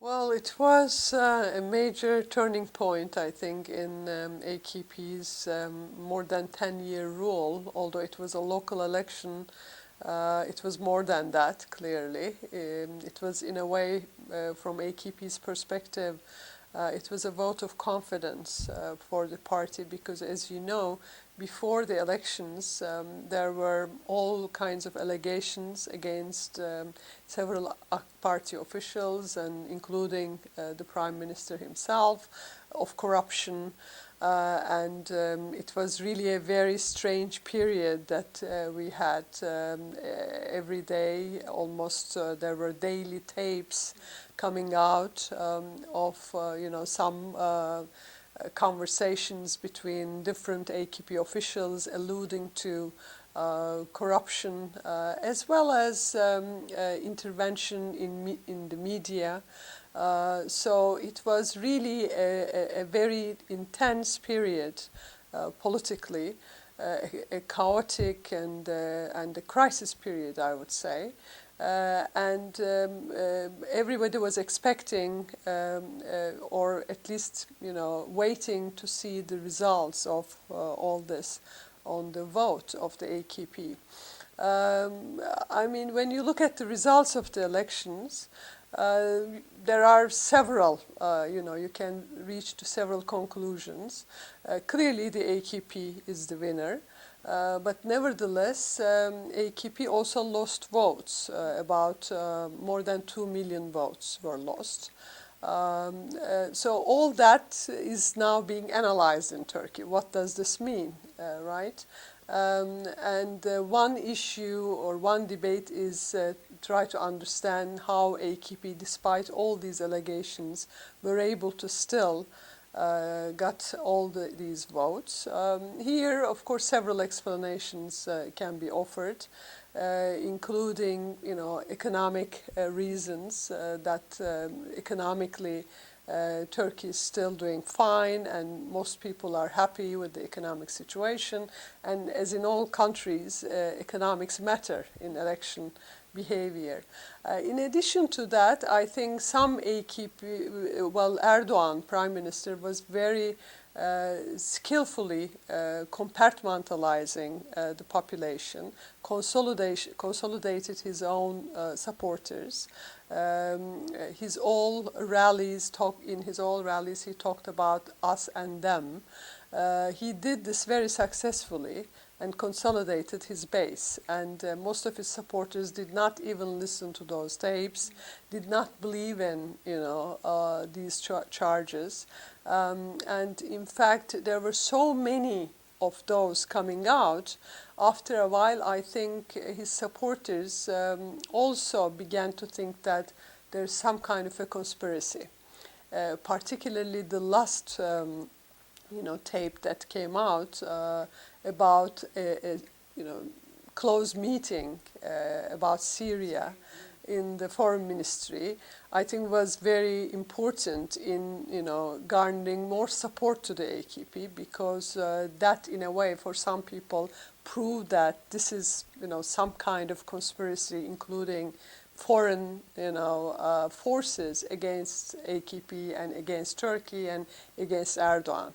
Well, it was a major turning point, I think, in AKP's more than 10-year rule. Although it was a local election, it was more than that, clearly. It was, in a way, from AKP's perspective, it was a vote of confidence for the party because, as you know, before the elections, there were all kinds of allegations against several party officials, and including the Prime Minister himself, of corruption. And it was really a very strange period that we had every day. Almost there were daily tapes coming out of some conversations between different AKP officials alluding to corruption, as well as intervention in the media. So it was really a very intense period politically, a chaotic and a crisis period, I would say. And everybody was expecting, or at least, waiting to see the results of all this on the vote of the AKP. I mean, when you look at the results of the elections, there are several, you can reach to several conclusions. Clearly, the AKP is the winner. But nevertheless, AKP also lost votes. About more than 2 million votes were lost. So all that is now being analyzed in Turkey. What does this mean, right? And one issue or one debate is try to understand how AKP, despite all these allegations, were able to still got all these votes. Here, of course, several explanations can be offered, including, economic reasons that economically Turkey is still doing fine, and most people are happy with the economic situation. And as in all countries, economics matter in election behavior. In addition to that, I think some AKP, Erdogan, Prime Minister, was very skillfully compartmentalizing the population, consolidated his own supporters. In his all rallies, he talked about us and them. He did this very successfully and consolidated his base. And most of his supporters did not even listen to those tapes, did not believe in, these charges. And in fact, there were so many of those coming out. After a while, I think his supporters also began to think that there's some kind of a conspiracy, particularly the last tape that came out about a close meeting about Syria in the foreign ministry, I think was very important in garnering more support to the AKP, because that, in a way, for some people, proved that this is some kind of conspiracy, including foreign forces against AKP and against Turkey and against Erdogan.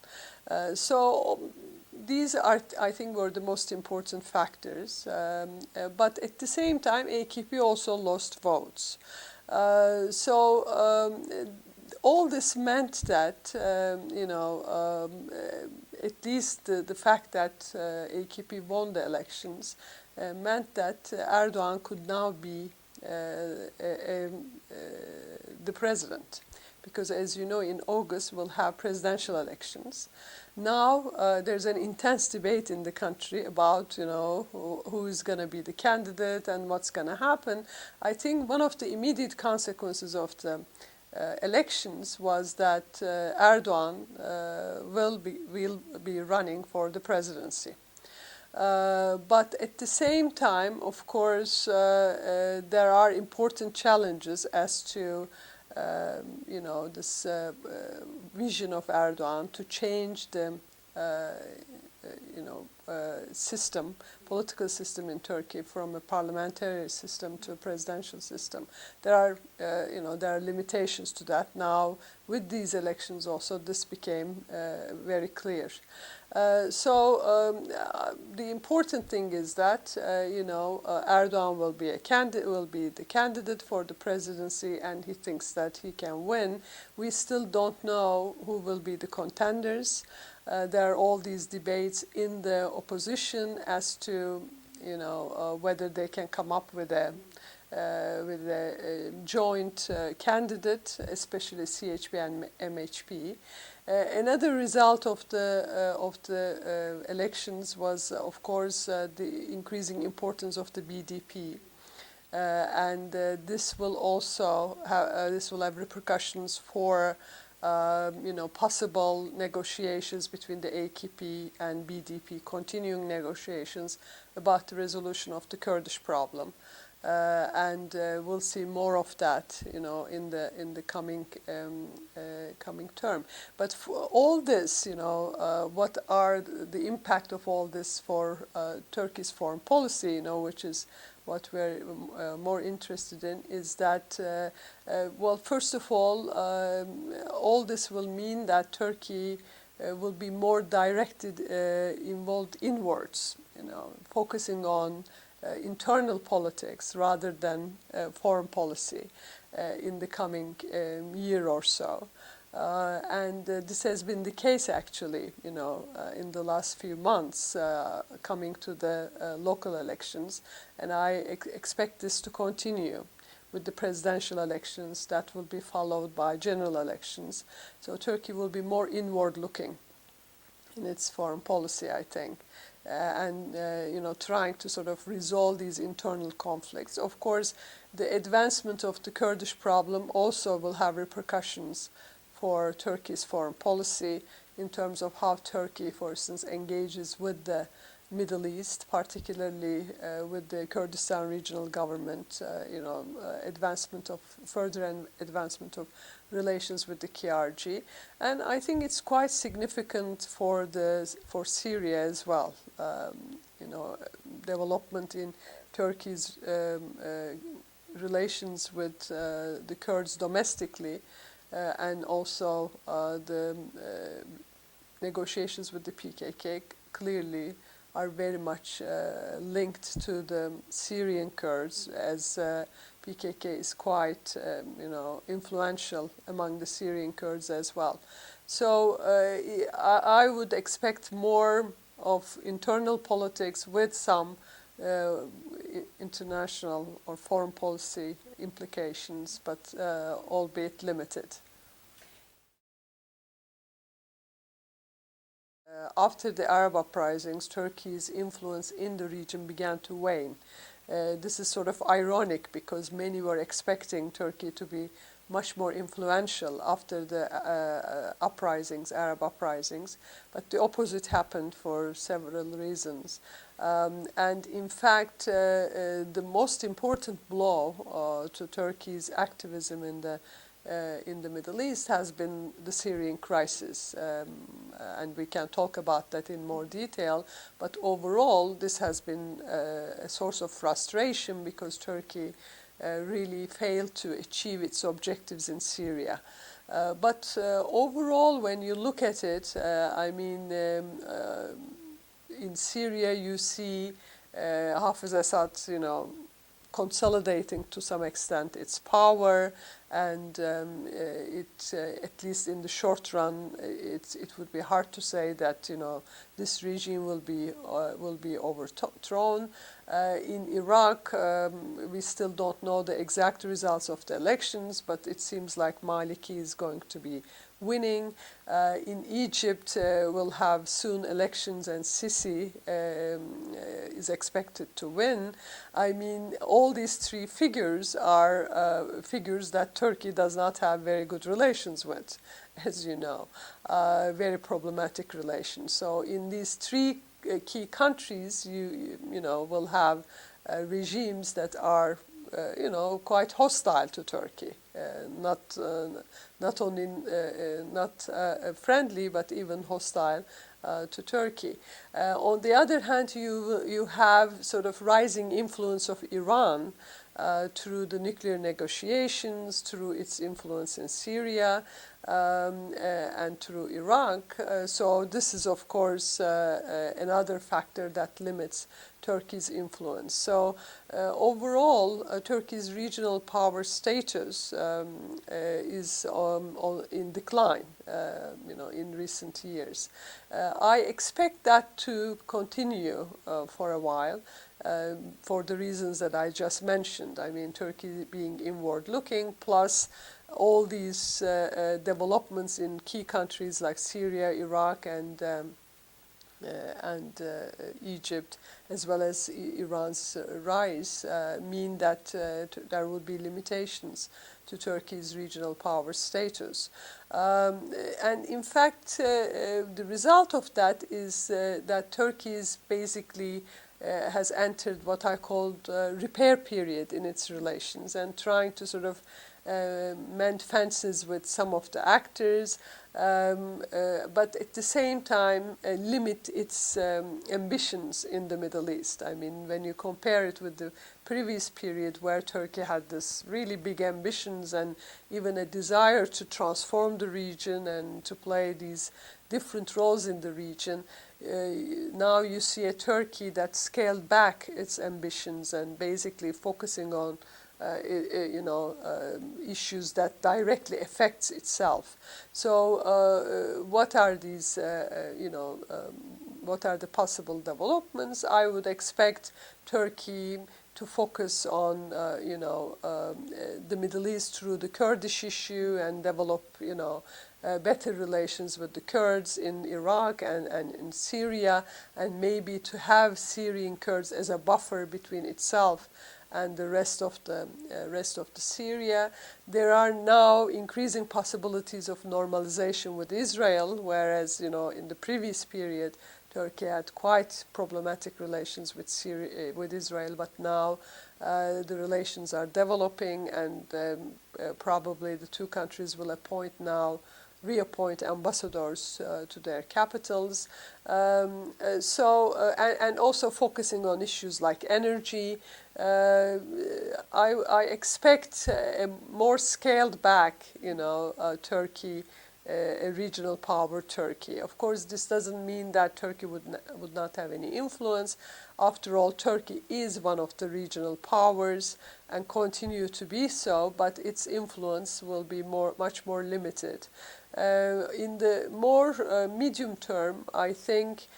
So these are, I think, were the most important factors. But at the same time, AKP also lost votes. So all this meant that, at least the fact that AKP won the elections meant that Erdogan could now be the president. Because, as you know, in August we'll have presidential elections. Now there's an intense debate in the country about, who is going to be the candidate and what's going to happen. I think one of the immediate consequences of the elections was that Erdogan will be running for the presidency. But at the same time, of course, there are important challenges as to this vision of Erdogan to change the system, political system in Turkey, from a parliamentary system to a presidential system. There are limitations to that. Now, with these elections also, this became very clear. The important thing is that Erdogan will be the candidate for the presidency, and he thinks that he can win. We still don't know who will be the contenders. There are all these debates in the opposition as to whether they can come up with a joint candidate, especially CHP and MHP. Another result of the elections was, of course, the increasing importance of the BDP, and this will also have repercussions for possible negotiations between the AKP and BDP, continuing negotiations about the resolution of the Kurdish problem. And we'll see more of that, in the coming term. But for all this, what are the impact of all this for Turkey's foreign policy? Which is what we're more interested in, is that well, first of all this will mean that Turkey will be more directed, involved inwards, focusing on internal politics rather than foreign policy in the coming year or so. And this has been the case actually, in the last few months, coming to the local elections, and I expect this to continue with the presidential elections that will be followed by general elections. So Turkey will be more inward looking in its foreign policy, I think. And trying to sort of resolve these internal conflicts. Of course, the advancement of the Kurdish problem also will have repercussions for Turkey's foreign policy in terms of how Turkey, for instance, engages with the Middle East, particularly with the Kurdistan regional government, further advancement of relations with the KRG, and I think it's quite significant for Syria as well. Development in Turkey's relations with the Kurds domestically, and also the negotiations with the PKK clearly are very much linked to the Syrian Kurds, as PKK is quite, influential among the Syrian Kurds as well. So I would expect more of internal politics with some international or foreign policy implications, but albeit limited. After the Arab uprisings, Turkey's influence in the region began to wane. This is sort of ironic because many were expecting Turkey to be much more influential after the Arab uprisings, but the opposite happened for several reasons. And in fact, the most important blow to Turkey's activism in the Middle East has been the Syrian crisis, and we can talk about that in more detail. But overall, this has been a source of frustration because Turkey really failed to achieve its objectives in Syria. But overall, when you look at it, in Syria you see Hafez Assad, consolidating to some extent its power, and at least in the short run, it would be hard to say that this regime will be overthrown. In Iraq, we still don't know the exact results of the elections, but it seems like Maliki is going to be winning. In Egypt, we'll have soon elections, and Sisi is expected to win. All these three figures are figures that Turkey does not have very good relations with, as you know, very problematic relations. So in these three key countries, you will have regimes that are quite hostile to Turkey, not only not friendly, but even hostile to Turkey. On the other hand, you have sort of rising influence of Iran through the nuclear negotiations, through its influence in Syria, and through Iraq. So this is, of course, another factor that limits Turkey's influence. So overall, Turkey's regional power status is in decline, in recent years. I expect that to continue for a while. For the reasons that I just mentioned. I mean, Turkey being inward-looking, plus all these developments in key countries like Syria, Iraq, and Egypt, as well as Iran's rise, mean that there would be limitations to Turkey's regional power status. And in fact, the result of that is that Turkey is basically has entered what I called repair period in its relations, and trying to sort of mend fences with some of the actors, but at the same time limit its ambitions in the Middle East. I mean, when you compare it with the previous period where Turkey had this really big ambitions and even a desire to transform the region and to play these different roles in the region, now you see a Turkey that scaled back its ambitions and basically focusing on issues that directly affects itself. So what are these, what are the possible developments? I would expect Turkey to focus on, the Middle East through the Kurdish issue and develop, better relations with the Kurds in Iraq and in Syria, and maybe to have Syrian Kurds as a buffer between itself and the rest of the Syria. There are now increasing possibilities of normalization with Israel, whereas in the previous period Turkey had quite problematic relations with Israel, but now the relations are developing, and probably the two countries will reappoint ambassadors to their capitals. And also focusing on issues like energy. I expect a more scaled back, Turkey, a regional power Turkey. Of course, this doesn't mean that Turkey would not have any influence. After all, Turkey is one of the regional powers and continue to be so, but its influence will be much more limited. In the more medium term, I think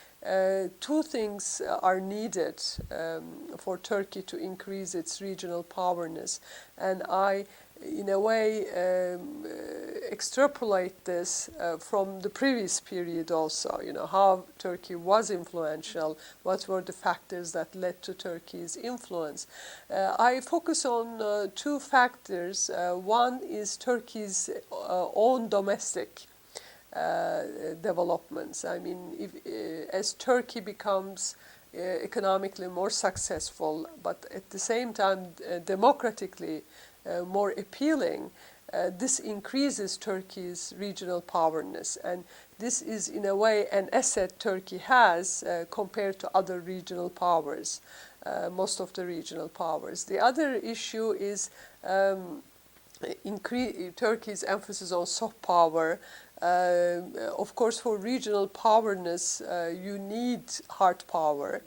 two things are needed for Turkey to increase its regional powerness, and I, in a way, extrapolate this from the previous period also, how Turkey was influential, what were the factors that led to Turkey's influence. I focus on two factors. One is Turkey's own domestic developments. I mean, as Turkey becomes economically more successful, but at the same time democratically more appealing, this increases Turkey's regional powerness, and this is in a way an asset Turkey has compared to other regional powers, most of the regional powers. The other issue is Turkey's emphasis on soft power. Of course, for regional powerness, you need hard power.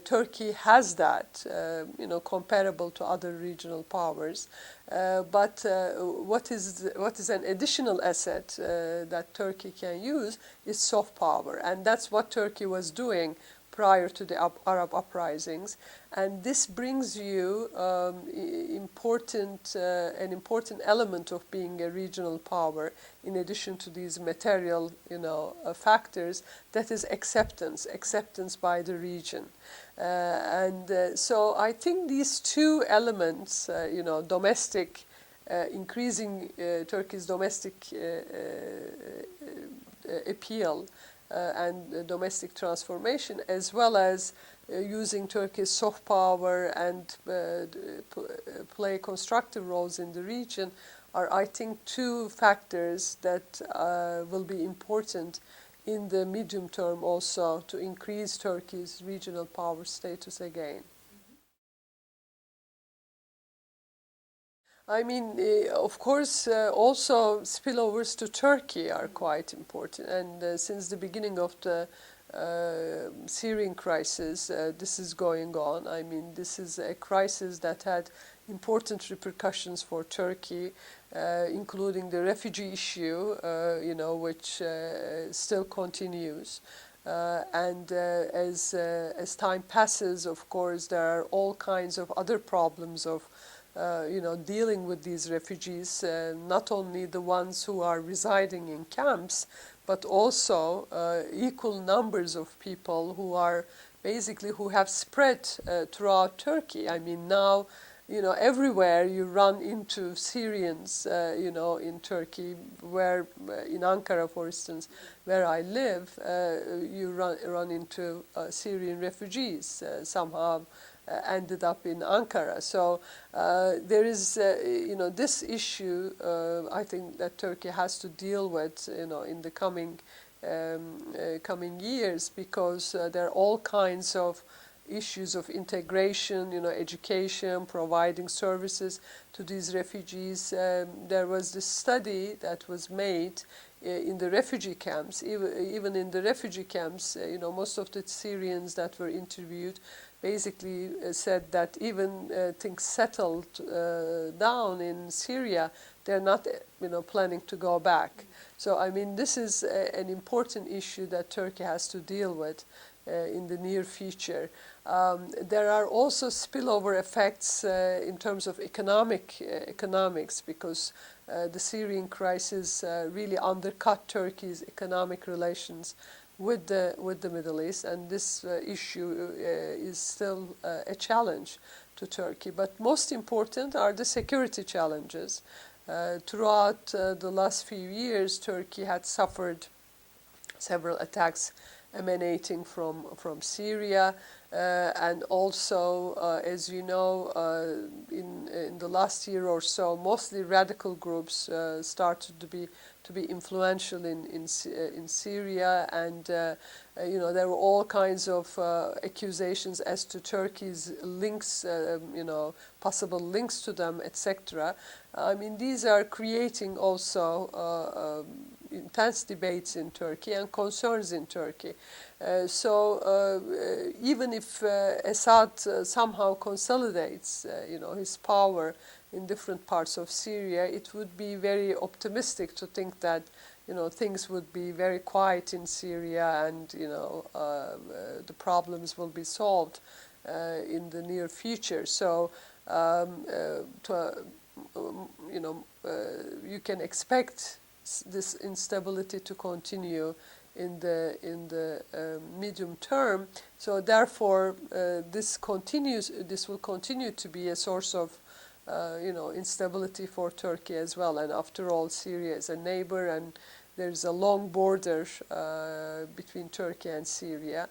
Turkey has that, comparable to other regional powers. But what is an additional asset that Turkey can use is soft power, and that's what Turkey was doing prior to the Arab uprisings, and this brings you an important element of being a regional power, in addition to these material, factors. That is acceptance by the region, so I think these two elements, domestic, increasing Turkey's domestic appeal. And domestic transformation, as well as using Turkey's soft power and play constructive roles in the region, are, I think, two factors that will be important in the medium term also to increase Turkey's regional power status again. I mean, of course, also spillovers to Turkey are quite important. And since the beginning of the Syrian crisis, this is going on. I mean, this is a crisis that had important repercussions for Turkey, including the refugee issue, which still continues. And as time passes, of course, there are all kinds of other problems of dealing with these refugees, not only the ones who are residing in camps, but also equal numbers of people who are who have spread throughout Turkey. I mean, now, everywhere you run into Syrians, in Turkey, where in Ankara, for instance, where I live, you run into Syrian refugees somehow. Ended up in Ankara. So there is, this issue, I think that Turkey has to deal with, in the coming years, because there are all kinds of issues of integration, education, providing services to these refugees. There was this study that was made in the refugee camps. Even in the refugee camps, most of the Syrians that were interviewed basically said that even things settled down in Syria, they're not, planning to go back. So, I mean, this is an important issue that Turkey has to deal with in the near future. There are also spillover effects in terms of economics, because the Syrian crisis really undercut Turkey's economic relations with the Middle East, and this issue is still a challenge to Turkey. But most important are the security challenges. Throughout the last few years, Turkey had suffered several attacks emanating from Syria, and also, as you know, in the last year or so, mostly radical groups started to be influential in Syria, and there were all kinds of accusations as to Turkey's links, possible links to them, etc. I mean, these are creating also intense debates in Turkey and concerns in Turkey. So even if Assad somehow consolidates, his power in different parts of Syria, it would be very optimistic to think that, things would be very quiet in Syria, and the problems will be solved in the near future. So you can expect this instability to continue in the medium term. So therefore, this will continue to be a source of instability for Turkey as well. And after all, Syria is a neighbor, and there's a long border between Turkey and Syria.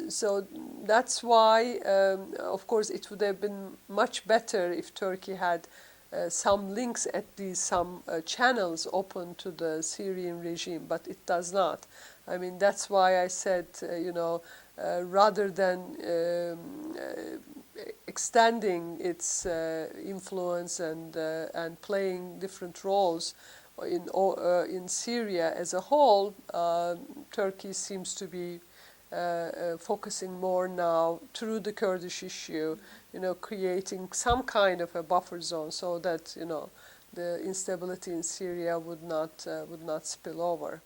So that's why, of course, it would have been much better if Turkey had some links, at least some channels open to the Syrian regime, but it does not. I mean, that's why I said, rather than extending its influence and playing different roles in Syria as a whole, Turkey seems to be focusing more now through the Kurdish issue, creating some kind of a buffer zone so that the instability in Syria would not spill over.